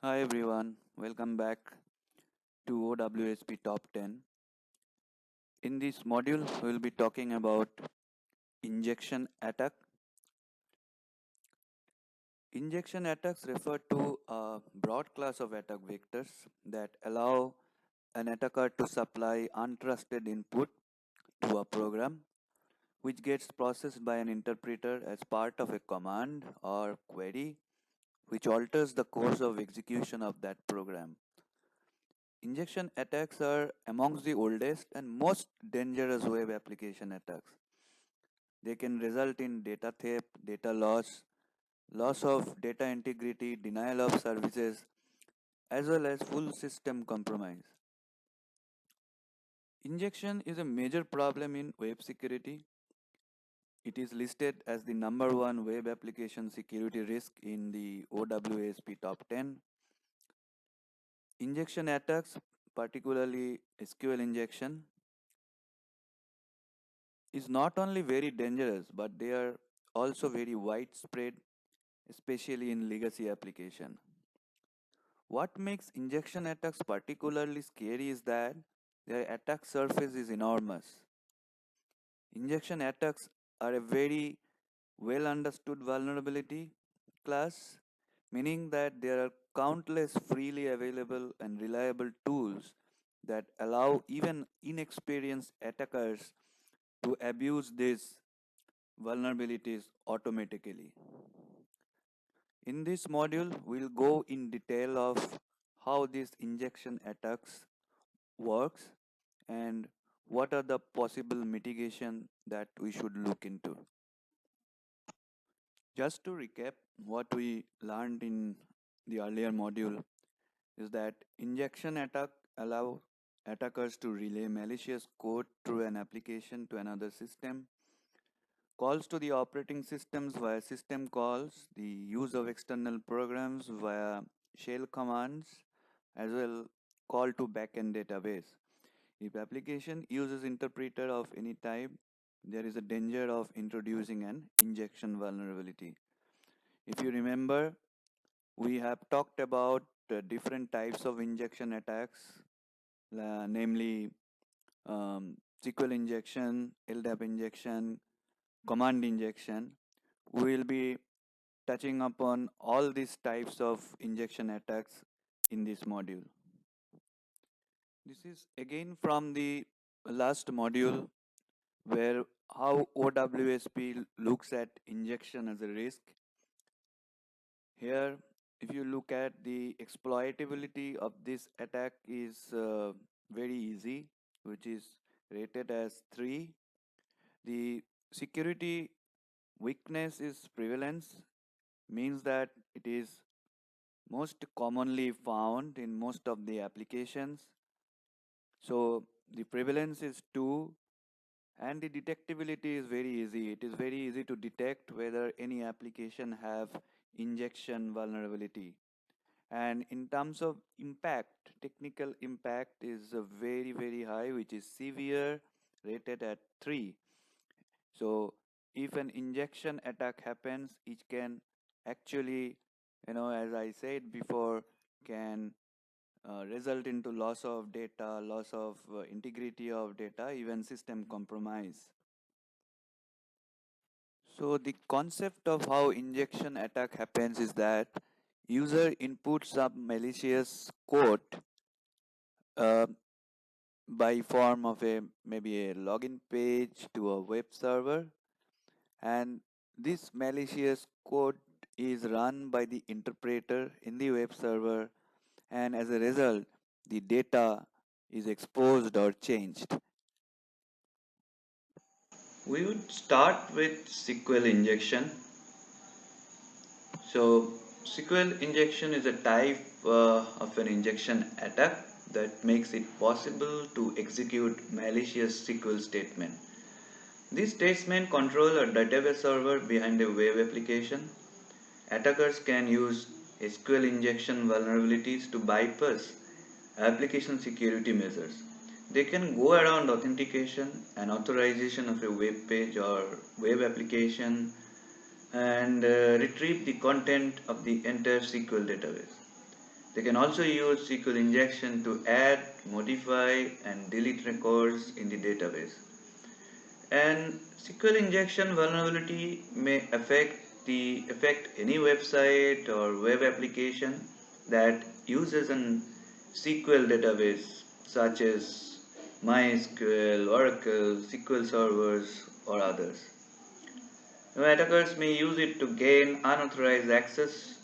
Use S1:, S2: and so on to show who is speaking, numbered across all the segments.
S1: Hi everyone, welcome back to OWSP Top 10. In this module, we will be talking about injection attack. Injection attacks refer to a broad class of attack vectors that allow an attacker to supply untrusted input to a program which gets processed by an interpreter as part of a command or query which alters the course of execution of that program. Injection attacks are amongst the oldest and most dangerous web application attacks. They can result in data theft, data loss, loss of data integrity, denial of services, as well as full system compromise. Injection is a major problem in web security. It is listed as the number one web application security risk in the OWASP top 10. Injection attacks, particularly SQL injection, is not only very dangerous, but they are also very widespread, especially in legacy application. What makes injection attacks particularly scary is that their attack surface is enormous. Injection attacks are a very well understood vulnerability class, meaning that there are countless freely available and reliable tools that allow even inexperienced attackers to abuse these vulnerabilities automatically. In this module, we'll go in detail of how this injection attacks works and what are the possible mitigation that we should look into. Just to recap what we learned in the earlier module is that injection attack allow attackers to relay malicious code through an application to another system. Calls to the operating systems via system calls, the use of external programs via shell commands, as well call to backend database. If application uses interpreter of any type, there is a danger of introducing an injection vulnerability. If you remember, we have talked about different types of injection attacks, namely SQL injection, LDAP injection, command injection. We will be touching upon all these types of injection attacks in this module. This is again from the last module where how OWSP looks at injection as a risk. Here, if you look at the exploitability of this attack is very easy, which is rated as 3. The security weakness is prevalence, means that it is most commonly found in most of the applications. So the prevalence is 2 and the detectability is very easy. It is very easy to detect whether any application have injection vulnerability. And in terms of impact, technical impact is very high, which is severe, rated at 3. So if an injection attack happens, it can actually, as I said before, can result into loss of data, loss of integrity of data, even system compromise. So the concept of how injection attack happens is that user inputs some malicious code uh, by form of a maybe a login page to a web server, and this malicious code is run by the interpreter in the web server, and as a result the data is exposed or changed. We would start with SQL injection. So SQL injection is a type of an injection attack that makes it possible to execute malicious SQL statement. These statements control a database server behind a web application. Attackers can use SQL injection vulnerabilities to bypass application security measures. They can go around authentication and authorization of a web page or web application and retrieve the content of the entire SQL database. They can also use SQL injection to add, modify, and delete records in the database. And SQL injection vulnerability may affect any website or web application that uses an SQL database such as MySQL, Oracle, SQL servers, or others. Now, attackers may use it to gain unauthorized access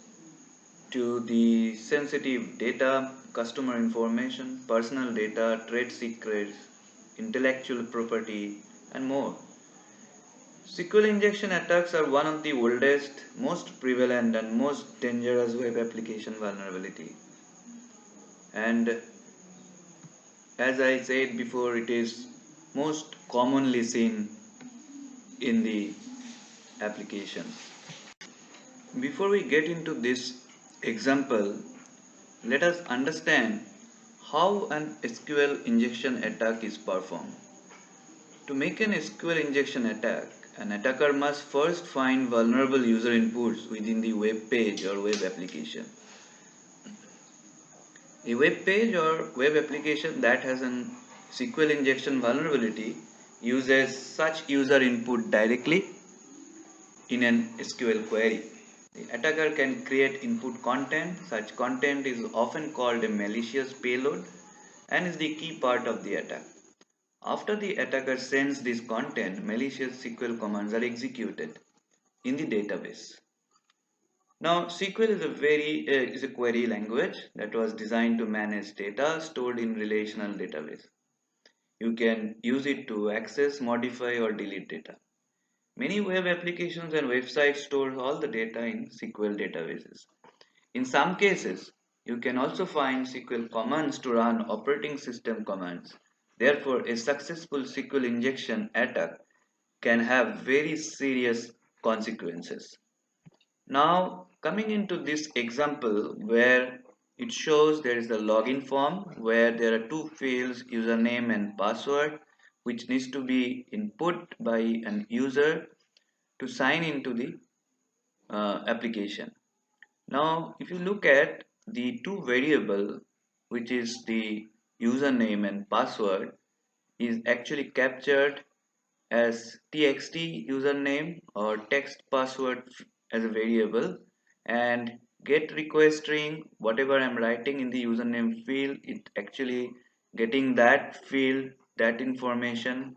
S1: to the sensitive data, customer information, personal data, trade secrets, intellectual property, and more. SQL injection attacks are one of the oldest, most prevalent, and most dangerous web application vulnerability. And as I said before, it is most commonly seen in the application. Before we get into this example, let us understand how an SQL injection attack is performed. To make an SQL injection attack, an attacker must first find vulnerable user inputs within the web page or web application. A web page or web application that has an SQL injection vulnerability uses such user input directly in an SQL query. The attacker can create input content. Such content is often called a malicious payload and is the key part of the attack. After the attacker sends this content, malicious SQL commands are executed in the database. Now, SQL is a query language that was designed to manage data stored in relational database. You can use it to access, modify, or delete data. Many web applications and websites store all the data in SQL databases. In some cases, you can also find SQL commands to run operating system commands. Therefore, a successful SQL injection attack can have very serious consequences. Now, coming into this example where it shows there is a login form where there are two fields, username and password, which needs to be input by an user to sign into the application. Now, if you look at the two variable, which is the username and password, is actually captured as txt username or text password as a variable, and get request string, whatever I'm writing in the username field, it actually getting that field, that information,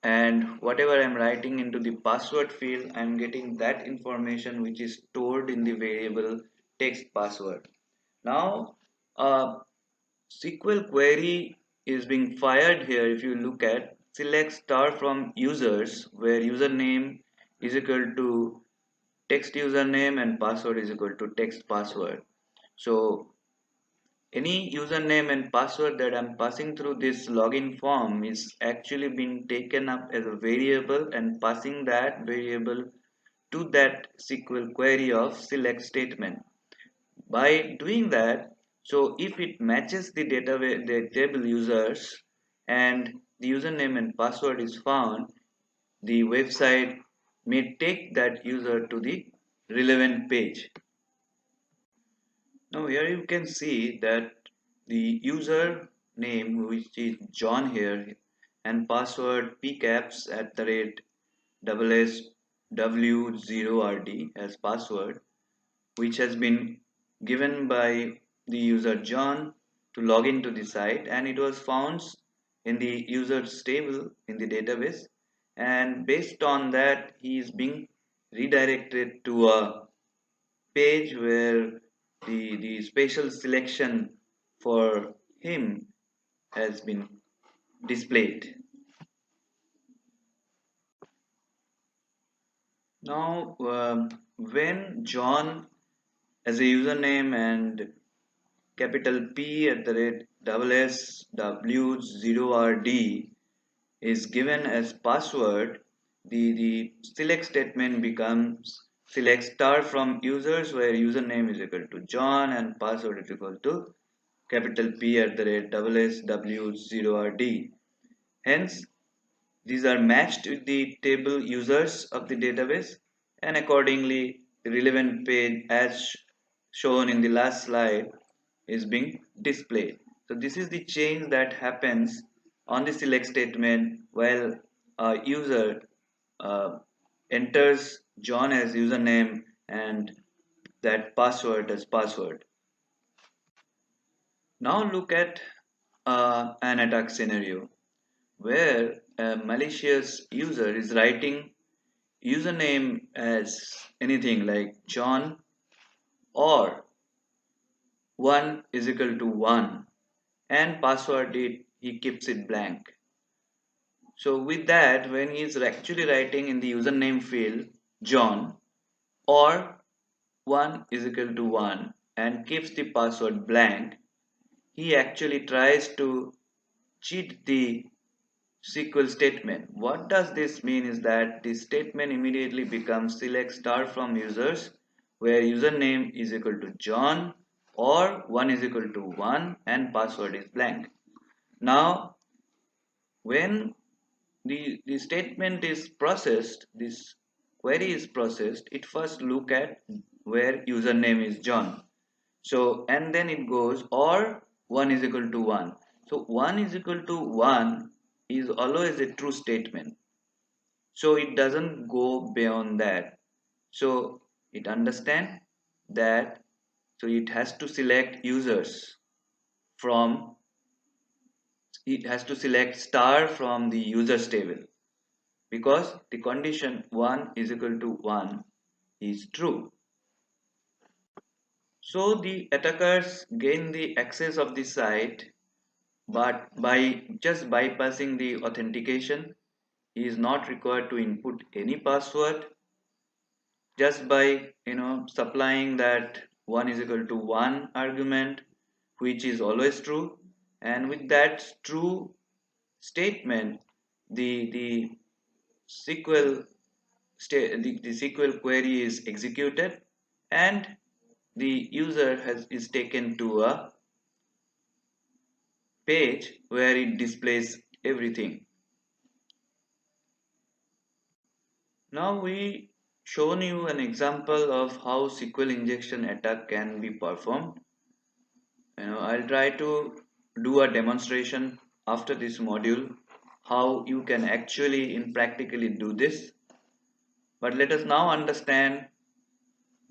S1: and whatever I'm writing into the password field, I'm getting that information which is stored in the variable text password. Now, SQL query is being fired here. If you look at select star from users, where username is equal to text username and password is equal to text password. So any username and password that I'm passing through this login form is actually being taken up as a variable and passing that variable to that SQL query of select statement. By doing that, so if it matches the database, the table users, and the username and password is found, the website may take that user to the relevant page. Now here you can see that the user name, which is John here, and password pcaps at the rate ssw0rd as password, which has been given by the user John to log into the site, and it was found in the users table in the database, and based on that he is being redirected to a page where the spatial selection for him has been displayed. Now, when John as a username and capital P at the rate ssw0rd is given as password, the select statement becomes select star from users where username is equal to John and password is equal to capital P at the rate ssw0rd. Hence, these are matched with the table users of the database, and accordingly the relevant page as shown in the last slide
S2: is being displayed. So this is the change that happens on the select statement while a user uh, enters John as username and that password as password. Now look at an attack scenario where a malicious user is writing username as anything like John or 1 is equal to 1 and password he keeps it blank. So with that, when he is actually writing in the username field John or 1 is equal to 1 and keeps the password blank, he actually tries to cheat the SQL statement. What does this mean is that the statement immediately becomes select star from users where username is equal to John or 1 is equal to 1 and password is blank. Now when the statement is processed, this query is processed, it first look at where username is John. So and then it goes or 1 is equal to 1. So 1 is equal to 1 is always a true statement. So it doesn't go beyond that. So it understand that so it has to select users from it has to select star from the users table because the condition 1 is equal to 1 is true. So the attackers gain the access of the site but by just bypassing the authentication. He is not required to input any password just by supplying that 1 is equal to 1 argument which is always true, and with that true statement the SQL the SQL query is executed and the user is taken to a page where it displays everything. Now we shown you an example of how SQL injection attack can be performed. I'll try to do a demonstration after this module how you can actually in practically do this. But let us now understand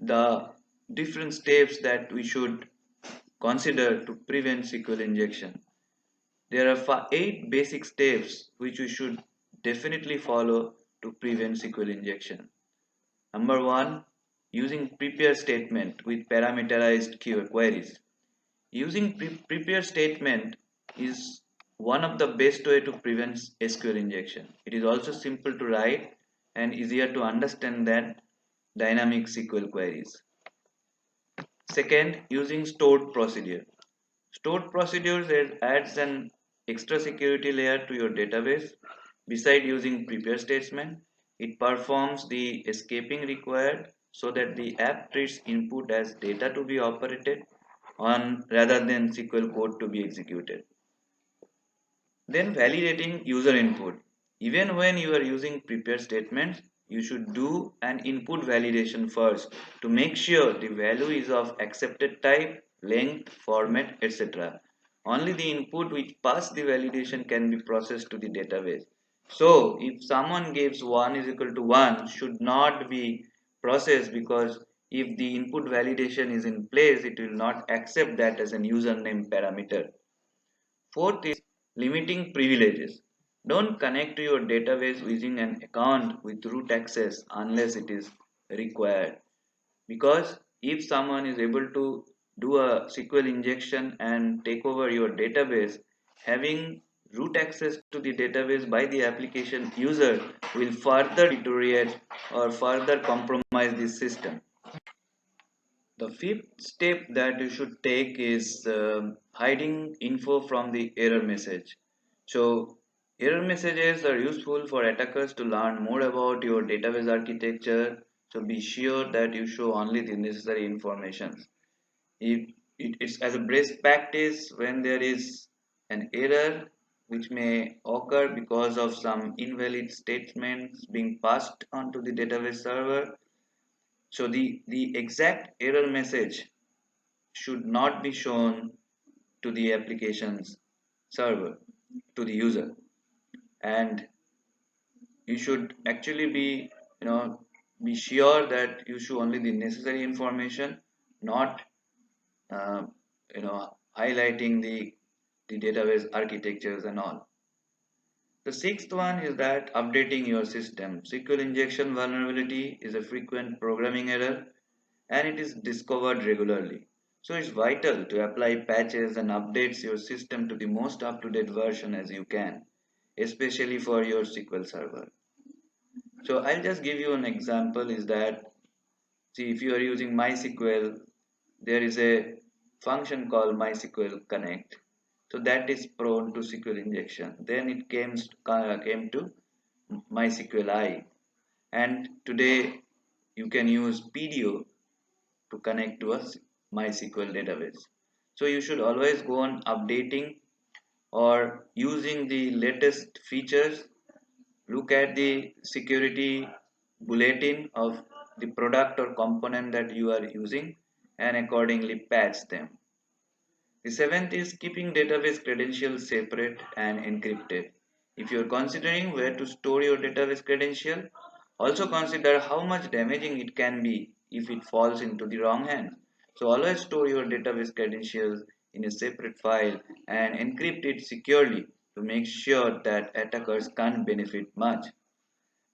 S2: the different steps that we should consider to prevent SQL injection. There are 8 basic steps which we should definitely follow to prevent SQL injection. Number 1, using prepare statement with parameterized queries. Using prepare statement is one of the best way to prevent SQL injection. It is also simple to write and easier to understand than dynamic SQL queries. Second, using stored procedure. Stored procedures adds an extra security layer to your database. Beside using prepare statement, it performs the escaping required so that the app treats input as data to be operated on rather than SQL code to be executed. Then validating user input. Even when you are using prepare statements, you should do an input validation first to make sure the value is of accepted type, length, format, etc. Only the input which pass the validation can be processed to the database. So if someone gives 1 is equal to 1 should not be processed because if the input validation is in place, it will not accept that as an username parameter. Fourth is limiting privileges. Don't connect to your database using an account with root access unless it is required. Because if someone is able to do a SQL injection and take over your database, having root access to the database by the application user will further deteriorate or further compromise the system. The fifth step that you should take is hiding info from the error message. So, error messages are useful for attackers to learn more about your database architecture. So, be sure that you show only the necessary information. If it's as a best practice when there is an error which may occur because of some invalid statements being passed onto the database server, so the exact error message should not be shown to the application's server, to the user. And you should actually you know be sure that you show only the necessary information, not uh, highlighting the database architectures and all. The sixth one is that updating your system. SQL injection vulnerability is a frequent programming error and it is discovered regularly. So it's vital to apply patches and updates your system to the most up-to-date version as you can, especially for your SQL server. So I'll just give you an example is that, see, if you are using MySQL, there is a function called MySQL Connect. So that is prone to SQL injection. Then it came to MySQLi. And today you can use PDO to connect to a MySQL database. So you should always go on updating or using the latest features. Look at the security bulletin of the product or component that you are using and accordingly patch them. The seventh is keeping database credentials separate and encrypted. If you are considering where to store your database credential, also consider how much damaging it can be if it falls into the wrong hands. So always store your database credentials in a separate file and encrypt it securely to make sure that attackers can't benefit much.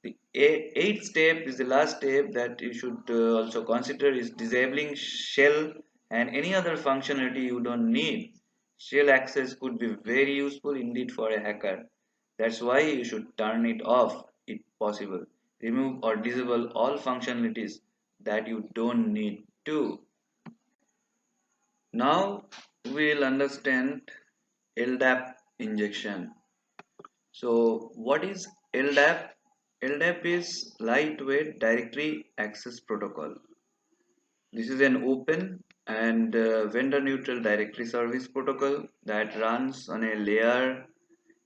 S2: The eighth step is the last step that you should also consider is disabling shell and any other functionality you don't need. Shell access could be very useful indeed for a hacker. That's why you should turn it off if possible. Remove or disable all functionalities that you don't need to. Now we'll understand LDAP injection. So what is LDAP? LDAP is Lightweight Directory Access Protocol. This is an open and vendor neutral directory service protocol that runs on a layer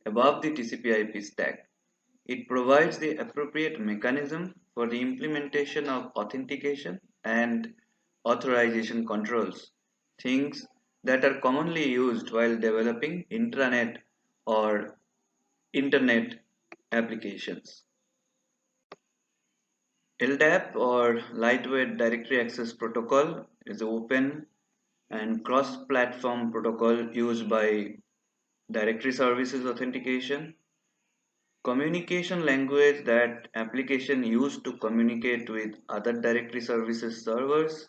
S2: above the TCP/IP stack. It provides the appropriate mechanism for the implementation of authentication and authorization controls, things that are commonly used while developing intranet or internet applications. LDAP or Lightweight Directory Access Protocol is an open and cross-platform protocol used by directory services authentication, communication language that application use to communicate with other directory services servers.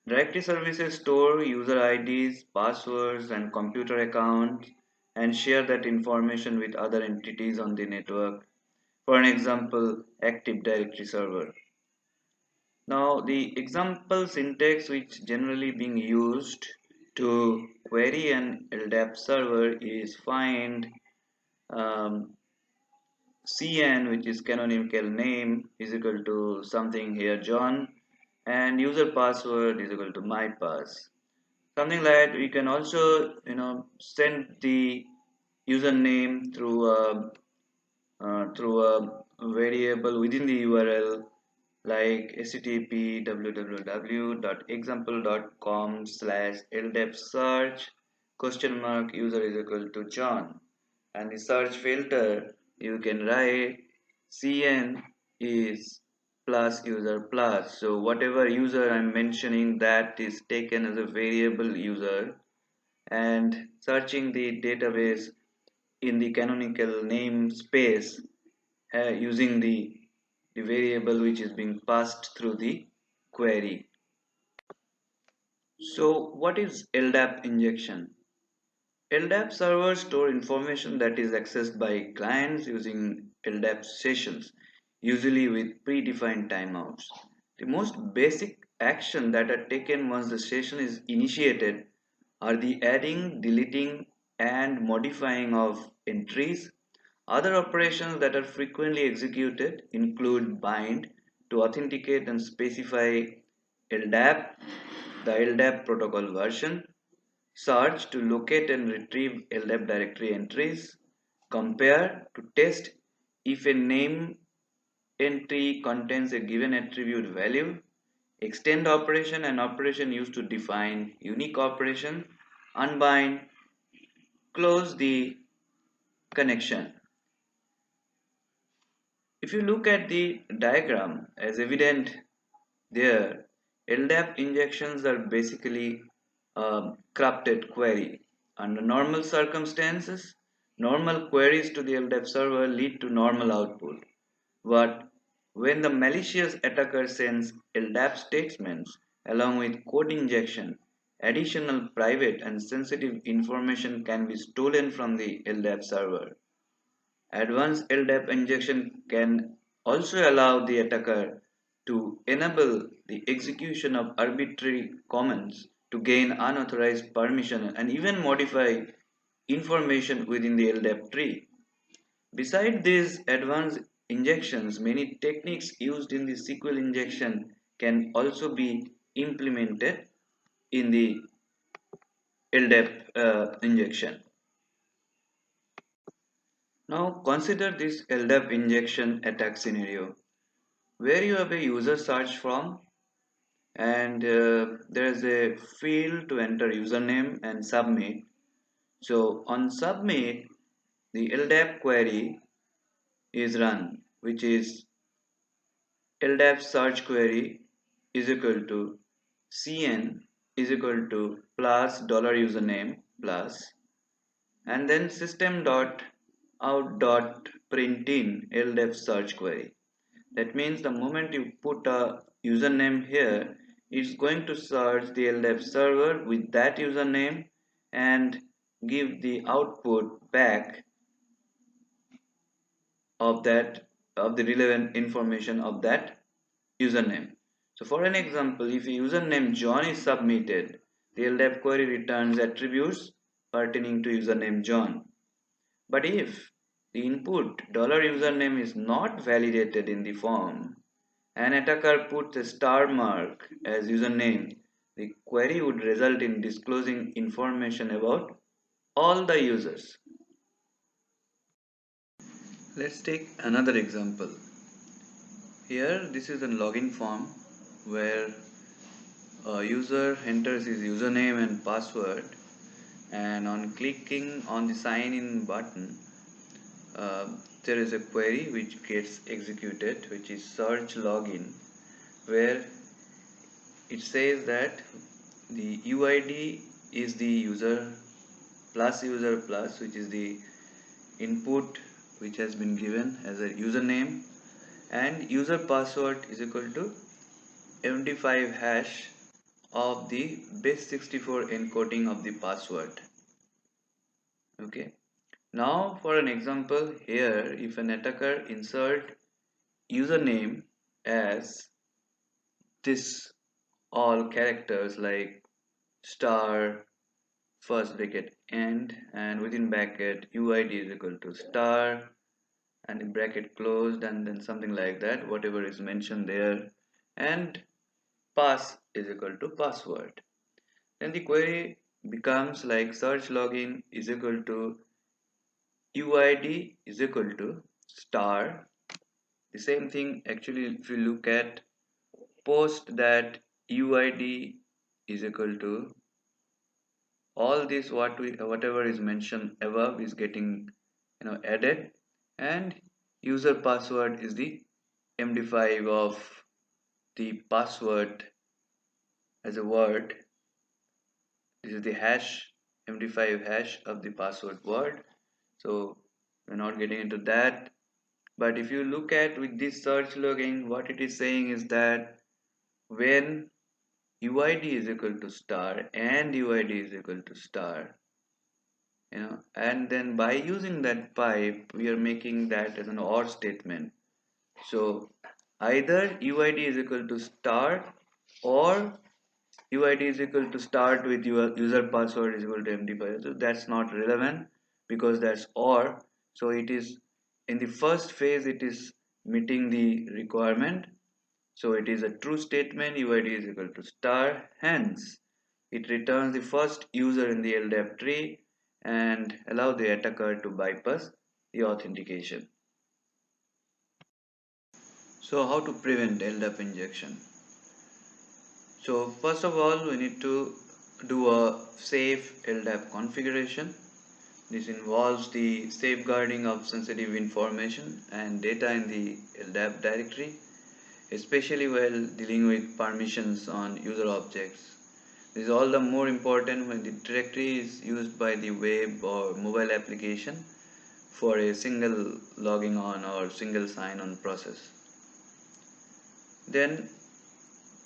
S2: Directory services store user IDs, passwords, and computer accounts and share that information with other entities on the network. For an example, Active Directory server. Now, the example syntax which generally being used to query an LDAP server is find um, cn, which is canonical name, is equal to something here John, and user password is equal to my pass. Something like we can also send the username through a variable within the URL like http www.example.com/ldep search user is equal to John, and the search filter you can write cn is plus user plus, so whatever user I'm mentioning that is taken as a variable user, and searching the database in the canonical namespace using the variable which is being passed through the query. So what is LDAP injection? LDAP servers store information that is accessed by clients using LDAP sessions, usually with predefined timeouts. The most basic action that are taken once the session is initiated are the adding, deleting, and modifying of entries. Other operations that are frequently executed include bind to authenticate and specify LDAP, the LDAP protocol version, search to locate and retrieve LDAP directory entries, compare to test if a name entry contains a given attribute value, extend operation, an operation used to define unique operation, unbind, close the connection. If you look at the diagram as evident there, LDAP injections are basically a crafted query. Under normal circumstances, normal queries to the LDAP server lead to normal output. But when the malicious attacker sends LDAP statements along with code injection, additional private and sensitive information can be stolen from the LDAP server. Advanced LDAP injection can also allow the attacker to enable the execution of arbitrary commands to gain unauthorized permission and even modify information within the LDAP tree. Besides these advanced injections, many techniques used in the SQL injection can also be implemented in the LDAP injection. Now consider this LDAP injection attack scenario where you have a user search from and there is a field to enter username and submit. So on submit, the LDAP query is run, which is LDAP search query is equal to cn is equal to plus dollar username plus and then system dot out dot print in LDAP search query. That means the moment you put a username here, it's going to search the LDAP server with that username and give the output back of that of the relevant information of that username. So for an example, if a username John is submitted, the LDAP query returns attributes pertaining to username John. But if the input $username is not validated in the form, an attacker puts a star mark as username, the query would result in disclosing information about all the users. Let's take another example. Here, this is a login form where a user enters his username and password, and on clicking on the sign in button, uh, there is a query which gets executed, which is search login, where it says that the UID is the user plus, which is the input which has been given as a username, and user password is equal to MD5 hash of the base64 encoding of the password. Okay. Now for an example here, if an attacker insert username as this all characters like star first bracket end and within bracket UID is equal to star and the bracket closed and then something like that, whatever is mentioned there, and pass is equal to password, then the query becomes like search login is equal to UID is equal to star. The same thing actually, if you look at post that UID is equal to all this whatever is mentioned above is getting added, and user password is the MD5 of the password as a word. This is the hash, MD5 hash of the password word. So we're not getting into that. But if you look at with this search logging, what it is saying is that when UID is equal to star and UID is equal to star, and then by using that pipe, we are making that as an OR statement. So either UID is equal to star or UID is equal to start with your user password is equal to MD5. So that's not relevant because that's OR. So it is in the first phase it is meeting the requirement. So it is a true statement, UID is equal to star. Hence, it returns the first user in the LDAP tree and allow the attacker to bypass the authentication. So how to prevent LDAP injection? So first of all, we need to do a safe LDAP configuration. This involves the safeguarding of sensitive information and data in the LDAP directory, especially while dealing with permissions on user objects. This is all the more important when the directory is used by the web or mobile application for a single logging on or single sign on process. Then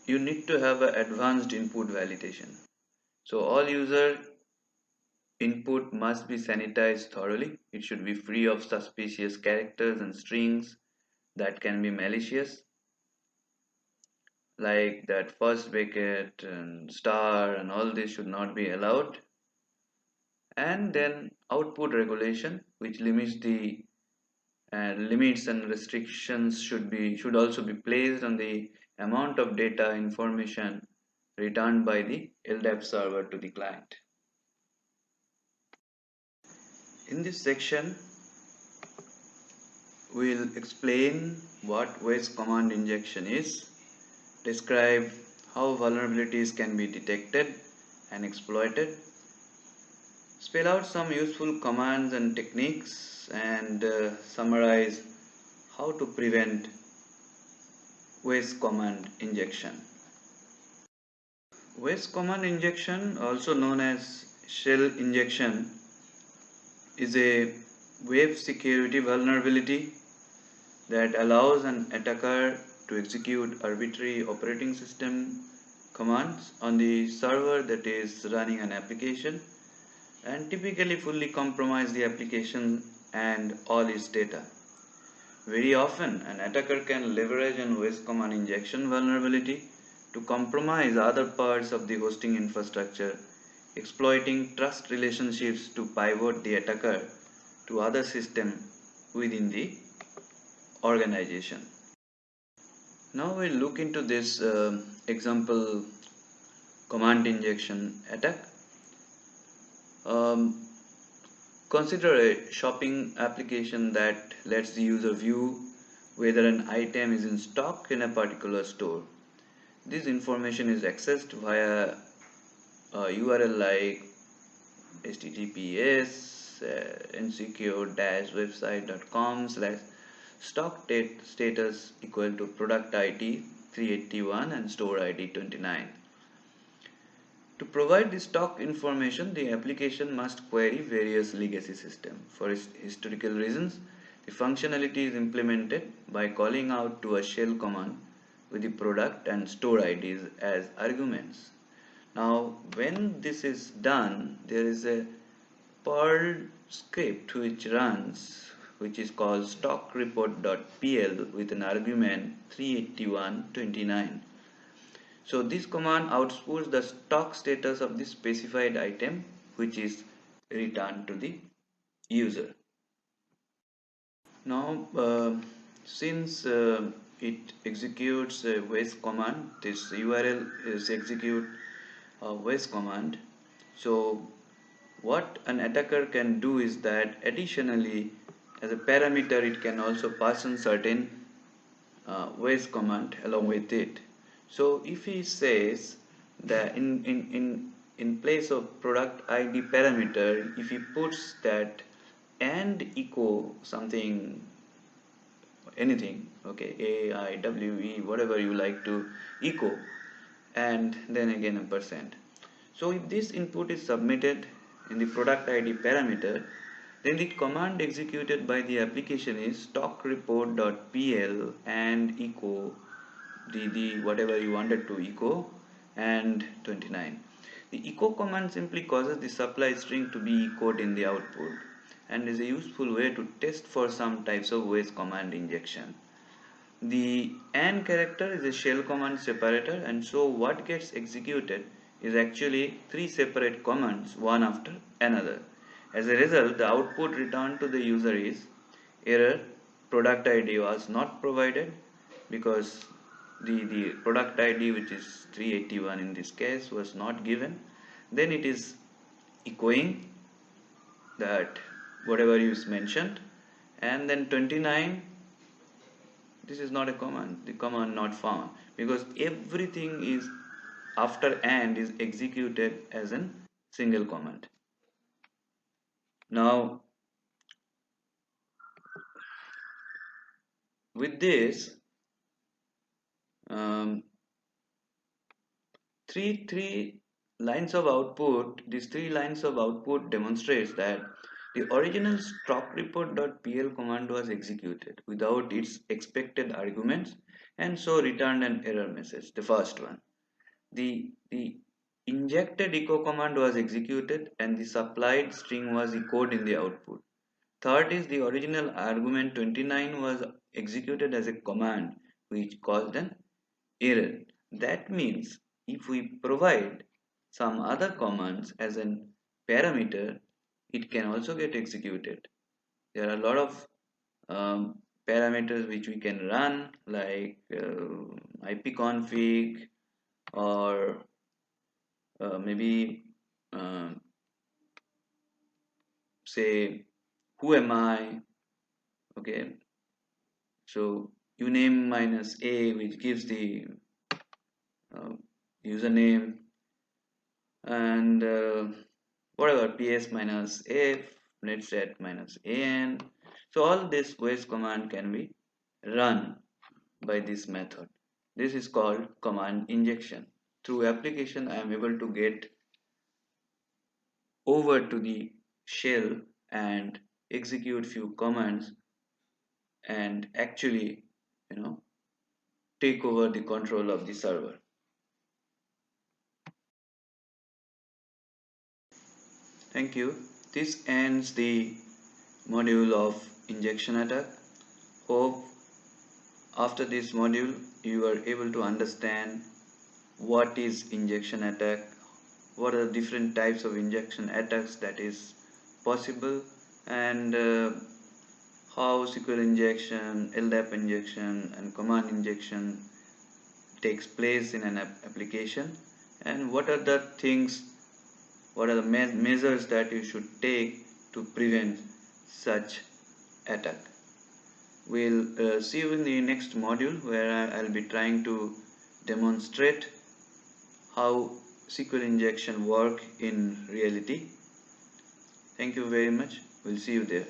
S2: you need to have an advanced input validation. So all user input must be sanitized thoroughly. It should be free of suspicious characters and strings that can be malicious, like that first bracket and star and all this should not be allowed. And then output regulation, which limits and restrictions should also be placed on the amount of data information returned by the LDAP server to the client. In this section, we'll explain what waste command injection is, describe how vulnerabilities can be detected and exploited, spell out some useful commands and techniques, and summarize how to prevent waste command injection. Waste command injection, also known as shell injection, is a web security vulnerability that allows an attacker to execute arbitrary operating system commands on the server that is running an application and typically fully compromise the application and all its data. Very often, an attacker can leverage an waste command injection vulnerability to compromise other parts of the hosting infrastructure, exploiting trust relationships to pivot the attacker to other systems within the organization. Now we'll look into this example command injection attack. Um, Consider a shopping application that lets the user view whether an item is in stock in a particular store. This information is accessed via a URL like https insecure-website.com slash stock status equal to product ID 381 and store ID 29. To provide the stock information, the application must query various legacy systems. For historical reasons, the functionality is implemented by calling out to a shell command with the product and store IDs as arguments. Now, when this is done, there is a Perl script which runs, which is called stockreport.pl with an argument 38129. So this command outputs the stock status of the specified item which is returned to the user. Now since it executes a waste command, this URL is execute a waste command. So what an attacker can do is that additionally as a parameter it can also pass on certain waste command along with it. So if he says that in place of product ID parameter, if he puts that and echo something, anything, okay, A, I, W, E, whatever you like to echo, and then again a percent. So if this input is submitted in the product ID parameter, then the command executed by the application is stockreport.pl and echo the whatever you wanted to echo and 29. The echo command simply causes the supply string to be echoed in the output and is a useful way to test for some types of waste command injection. The AND character is a shell command separator, and so what gets executed is actually three separate commands, one after another. As a result, the output returned to the user is error, product ID was not provided because the product ID, which is 381 in this case, was not given. Then it is echoing that whatever is mentioned, and then 29, this is not a command, the command not found, because everything is after AND is executed as a single command. Now, with this, um, three lines of output, these three lines of output demonstrates that the original stock report.pl command was executed without its expected arguments and so returned an error message. The first one, the injected echo command was executed and the supplied string was echoed in the output. Third is the original argument 29 was executed as a command which caused an error. That means if we provide some other commands as an parameter, it can also get executed. There are a lot of parameters which we can run, like ipconfig, or maybe um, say who am I. Okay, so uname minus a, which gives the uh, username, and whatever ps minus f, netset minus an. So all this waste command can be run by this method. This is called command injection. Through application I am able to get over to the shell and execute few commands and actually, you know, take over the control of the server. Thank you. This ends the module of injection attack. Hope after this module you are able to understand what is injection attack, what are the different types of injection attacks that is possible, and how SQL injection, LDAP injection, and command injection takes place in an application, and what are the things, what are the measures that you should take to prevent such attack. We'll see you in the next module where I'll be trying to demonstrate how SQL injection work in reality. Thank you very much. We'll see you there.